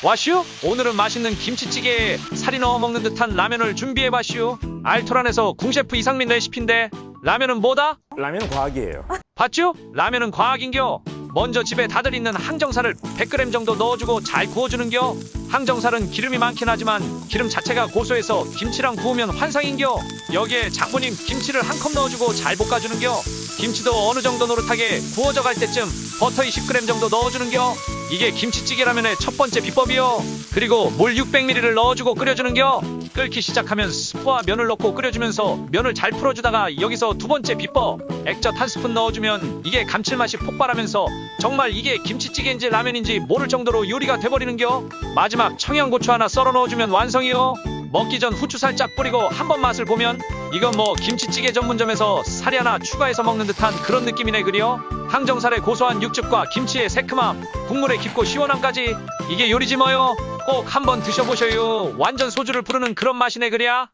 와슈? 오늘은 맛있는 김치찌개에 살이 넣어 먹는 듯한 라면을 준비해봤슈. 알토란에서 궁셰프 이상민 레시피인데 라면은 뭐다? 라면은 과학이에요. 봤쥬? 라면은 과학인겨. 먼저 집에 다들 있는 항정살을 100g 정도 넣어주고 잘 구워주는겨. 항정살은 기름이 많긴 하지만 기름 자체가 고소해서 김치랑 구우면 환상인겨. 여기에 장모님 김치를 한 컵 넣어주고 잘 볶아주는겨. 김치도 어느 정도 노릇하게 구워져 갈 때쯤 버터 20g 정도 넣어주는겨. 이게 김치찌개 라면의 첫 번째 비법이요. 그리고 물 600ml를 넣어주고 끓여주는겨. 끓기 시작하면 스프와 면을 넣고 끓여주면서 면을 잘 풀어주다가 여기서 두 번째 비법, 액젓 한 스푼 넣어주면 이게 감칠맛이 폭발하면서 정말 이게 김치찌개인지 라면인지 모를 정도로 요리가 돼버리는겨. 마지막 청양고추 하나 썰어 넣어주면 완성이요. 먹기 전 후추 살짝 뿌리고 한번 맛을 보면 이건 뭐 김치찌개 전문점에서 살이 하나 추가해서 먹는 듯한 그런 느낌이네. 그려 항정살의 고소한 육즙과 김치의 새큼함, 국물의 깊고 시원함까지 이게 요리지 뭐요. 꼭 한번 드셔보셔요. 완전 소주를 부르는 그런 맛이네. 그랴.